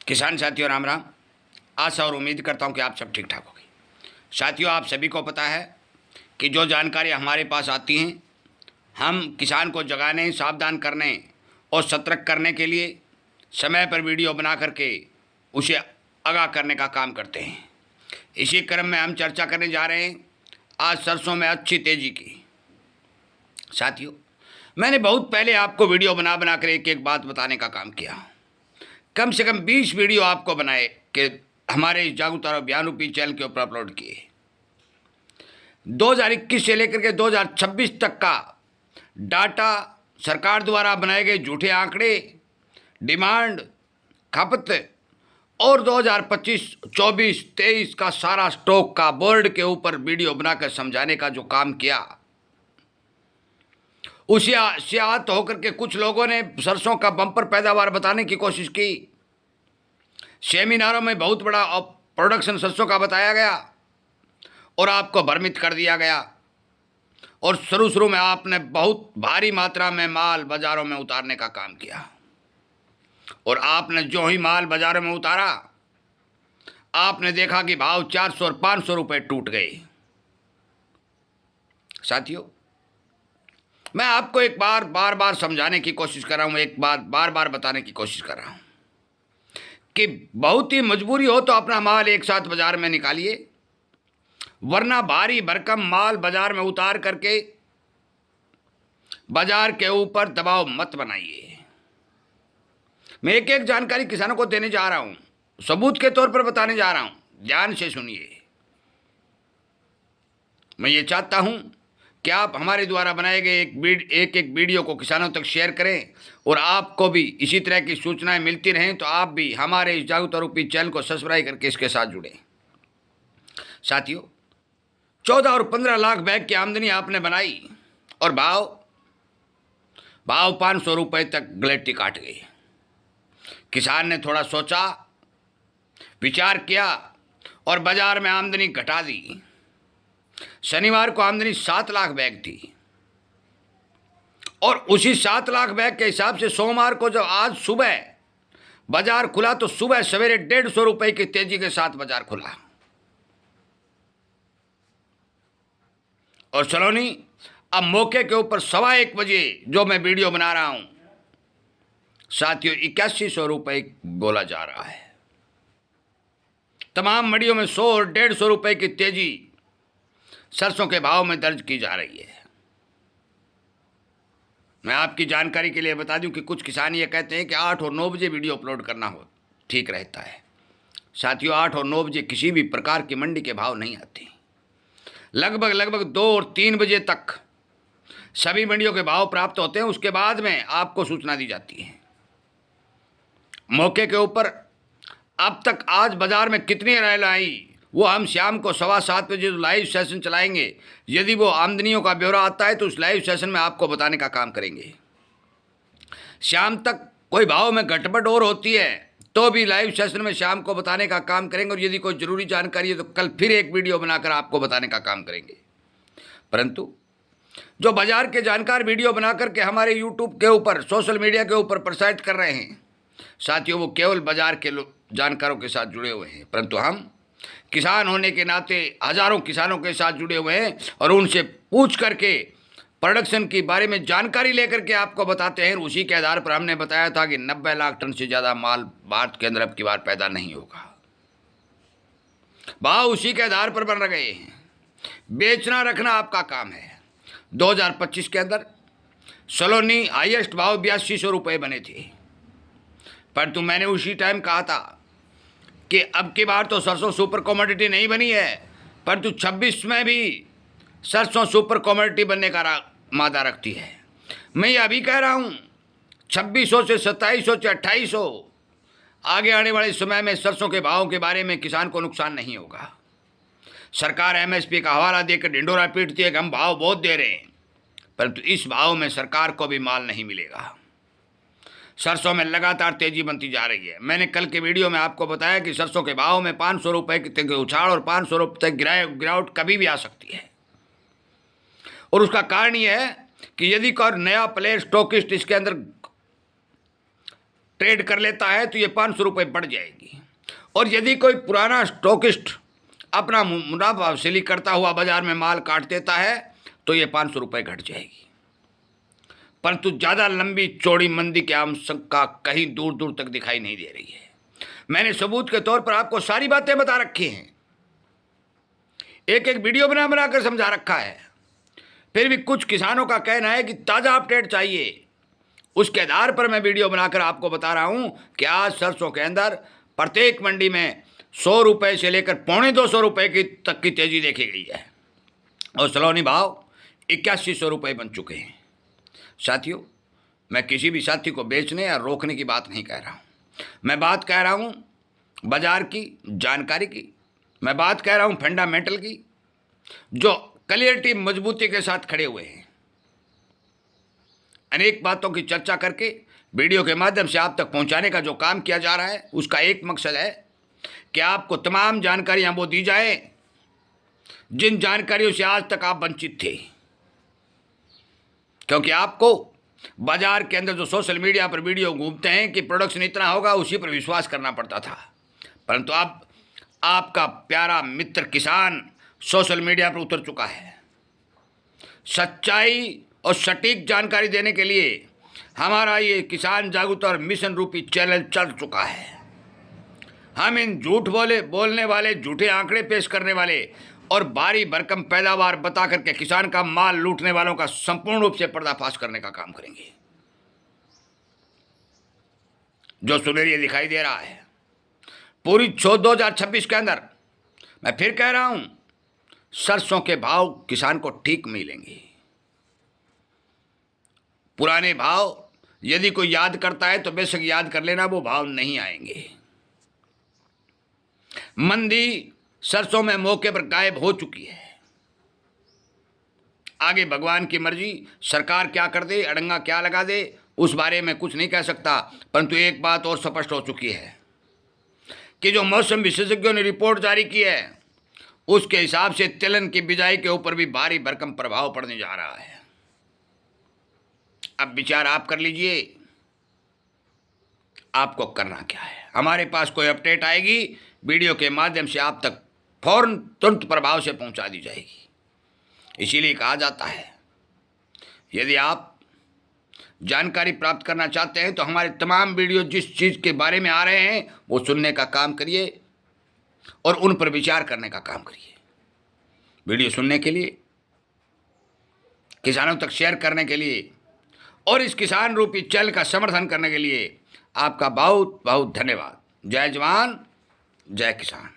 किसान साथियों राम राम। आशा और उम्मीद करता हूं कि आप सब ठीक ठाक होंगे। साथियों, आप सभी को पता है कि जो जानकारी हमारे पास आती हैं, हम किसान को जगाने, सावधान करने और सतर्क करने के लिए समय पर वीडियो बना करके उसे आगाह करने का काम करते हैं। इसी क्रम में हम चर्चा करने जा रहे हैं आज सरसों में अच्छी तेजी की। साथियों, मैंने बहुत पहले आपको वीडियो बना बना कर एक एक बात बताने का काम किया। कम से कम 20 वीडियो आपको बनाए कि हमारे इस जागरूकता अभियान रूपी चैनल के ऊपर अपलोड किए। 2021 से लेकर के 2026 तक का डाटा, सरकार द्वारा बनाए गए झूठे आंकड़े, डिमांड, खपत और 2025, 24, 23 का सारा स्टॉक का बोर्ड के ऊपर वीडियो बनाकर समझाने का जो काम किया, उसे से आहत होकर के कुछ लोगों ने सरसों का बम्पर पैदावार बताने की कोशिश की। सेमिनारों में बहुत बड़ा प्रोडक्शन सरसों का बताया गया और आपको भ्रमित कर दिया गया। और शुरू में आपने बहुत भारी मात्रा में माल बाजारों में उतारने का काम किया और आपने जो ही माल बाजारों में उतारा, आपने देखा कि भाव 400 और 500 रुपए टूट गए। साथियों, मैं आपको एक बार बार समझाने की कोशिश कर रहा हूं, एक बात बार बार बताने की कोशिश कर रहा हूं कि बहुत ही मजबूरी हो तो अपना माल एक साथ बाजार में निकालिए, वरना भारी भरकम माल बाजार में उतार करके बाजार के ऊपर दबाव मत बनाइए। मैं एक एक जानकारी किसानों को देने जा रहा हूं, सबूत के तौर पर बताने जा रहा हूं, ध्यान से सुनिए। मैं ये चाहता हूं कि आप हमारे द्वारा बनाए गए एक एक वीडियो को किसानों तक शेयर करें और आपको भी इसी तरह की सूचनाएं मिलती रहें तो आप भी हमारे इस जागरूकता रूपी चैनल को सब्सक्राइब करके इसके साथ जुड़ें। साथियों, 14 और 15 लाख बैग की आमदनी आपने बनाई और भाव 500 रुपए तक गलेटी काट गई। किसान ने थोड़ा सोचा, विचार किया और बाजार में आमदनी घटा दी। शनिवार को आमदनी 7 लाख बैग थी और उसी 7 लाख बैग के हिसाब से सोमवार को जब आज सुबह बाजार खुला तो सुबह सवेरे 150 रुपए की तेजी के साथ बाजार खुला और सलोनी अब मौके के ऊपर 1:15 बजे जो मैं वीडियो बना रहा हूं, साथियों 8100 रुपए बोला जा रहा है। तमाम मंडियों में 100 और 150 रुपए की तेजी सरसों के भाव में दर्ज की जा रही है। मैं आपकी जानकारी के लिए बता दूं कि कुछ किसान ये कहते हैं कि 8 और 9 बजे वीडियो अपलोड करना हो ठीक रहता है। साथियों, 8 और 9 बजे किसी भी प्रकार की मंडी के भाव नहीं आते। लगभग 2 और 3 बजे तक सभी मंडियों के भाव प्राप्त होते हैं, उसके बाद में आपको सूचना दी जाती है। मौके के ऊपर अब तक आज बाजार में कितनी रैली आई वो हम शाम को 7:15 बजे लाइव सेशन चलाएंगे। यदि वो आमदनियों का ब्यौरा आता है तो उस लाइव सेशन में आपको बताने का काम करेंगे। शाम तक कोई भाव में गड़बड़ और होती है तो भी लाइव सेशन में शाम को बताने का काम करेंगे और यदि कोई ज़रूरी जानकारी है तो कल फिर एक वीडियो बनाकर आपको बताने का काम करेंगे। परंतु जो बाजार के जानकार वीडियो बना करके हमारे यूट्यूब के ऊपर, सोशल मीडिया के ऊपर प्रसारित कर रहे हैं, साथियों वो केवल बाजार के जानकारों के साथ जुड़े हुए हैं। परंतु हम किसान होने के नाते हजारों किसानों के साथ जुड़े हुए हैं और उनसे पूछ करके प्रोडक्शन के बारे में जानकारी लेकर के आपको बताते हैं। उसी के आधार पर हमने बताया था कि 90 लाख टन से ज़्यादा माल भारत के अंदर अब की बार पैदा नहीं होगा। भाव उसी के आधार पर बन रहे हैं। बेचना रखना आपका काम है। 2025 के अंदर सलोनी हाईएस्ट भाव 8200 रुपये बने थे, परंतु मैंने उसी टाइम कहा था कि अब की बार तो सरसों सुपर कमोडिटी नहीं बनी है, परंतु 26 में भी सरसों सुपर कमोडिटी बनने का मादा रखती है। मैं ये अभी कह रहा हूँ 2600 से 2700 से 2800 आगे आने वाले समय में सरसों के भावों के बारे में किसान को नुकसान नहीं होगा। सरकार एमएसपी का हवाला देकर ढिंडोरा पीटती है कि हम भाव बहुत दे रहे हैं, परंतु इस भाव में सरकार को भी माल नहीं मिलेगा। सरसों में लगातार तेजी बनती जा रही है। मैंने कल के वीडियो में आपको बताया कि सरसों के भाव में 500 रुपए की उछाल और 500 रुपये तक गिरावट कभी भी आ सकती है और उसका कारण यह है कि यदि कोई नया प्लेयर स्टॉकिस्ट इसके अंदर ट्रेड कर लेता है तो ये 500 रुपये बढ़ जाएगी। और यदि कोई पुराना स्टॉकिस्ट अपना मुनाफा वसूली करता हुआ बाजार में माल काट देता है तो ये 500 रुपये घट जाएगी। परंतु ज़्यादा लंबी चौड़ी मंदी की आशंका कहीं दूर दूर तक दिखाई नहीं दे रही है। मैंने सबूत के तौर पर आपको सारी बातें बता रखी हैं, एक एक वीडियो बनाकर समझा रखा है। फिर भी कुछ किसानों का कहना है कि ताज़ा अपडेट चाहिए। उसके आधार पर मैं वीडियो बनाकर आपको बता रहा हूं कि आज सरसों के अंदर प्रत्येक मंडी में 100 रुपये से लेकर 250 रुपये की तक की तेज़ी देखी गई है और सलोनी भाव 8100 रुपये बन चुके हैं। साथियों, मैं किसी भी साथी को बेचने या रोकने की बात नहीं कह रहा हूँ। मैं बात कह रहा हूँ बाजार की जानकारी की, मैं बात कह रहा हूँ फंडामेंटल की, जो क्लियरिटी मजबूती के साथ खड़े हुए हैं। अनेक बातों की चर्चा करके वीडियो के माध्यम से आप तक पहुंचाने का जो काम किया जा रहा है उसका एक मकसद है कि आपको तमाम जानकारियां वो दी जाए जिन जानकारियों से आज तक आप वंचित थे। क्योंकि आपको बाजार के अंदर जो सोशल मीडिया पर वीडियो घूमते हैं कि प्रोडक्शन इतना होगा, उसी पर विश्वास करना पड़ता था। परंतु अब आपका प्यारा मित्र किसान सोशल मीडिया पर उतर चुका है। सच्चाई और सटीक जानकारी देने के लिए हमारा ये किसान जागरूकता और मिशन रूपी चैनल चल चुका है। हम इन झूठ बोलने वाले, झूठे आंकड़े पेश करने वाले और भारी भरकम पैदावार बता करके किसान का माल लूटने वालों का संपूर्ण रूप से पर्दाफाश करने का काम करेंगे। जो सुनेरिया दिखाई दे रहा है पूरी 2026 के अंदर, मैं फिर कह रहा हूं, सरसों के भाव किसान को ठीक मिलेंगे। पुराने भाव यदि कोई याद करता है तो बेशक याद कर लेना, वो भाव नहीं आएंगे। मंदी सरसों में मौके पर गायब हो चुकी है। आगे भगवान की मर्जी, सरकार क्या कर दे, अड़ंगा क्या लगा दे, उस बारे में कुछ नहीं कह सकता। परंतु एक बात और स्पष्ट हो चुकी है कि जो मौसम विशेषज्ञों ने रिपोर्ट जारी की है उसके हिसाब से तिलहन की बिजाई के ऊपर भी भारी भरकम प्रभाव पड़ने जा रहा है। अब विचार आप कर लीजिए, आपको करना क्या है। हमारे पास कोई अपडेट आएगी वीडियो के माध्यम से आप तक फौरन तुरंत प्रभाव से पहुंचा दी जाएगी। इसीलिए कहा जाता है यदि आप जानकारी प्राप्त करना चाहते हैं तो हमारे तमाम वीडियो जिस चीज़ के बारे में आ रहे हैं वो सुनने का काम करिए और उन पर विचार करने का काम करिए। वीडियो सुनने के लिए, किसानों तक शेयर करने के लिए और इस किसान रूपी चैनल का समर्थन करने के लिए आपका बहुत बहुत धन्यवाद। जय जवान, जय किसान।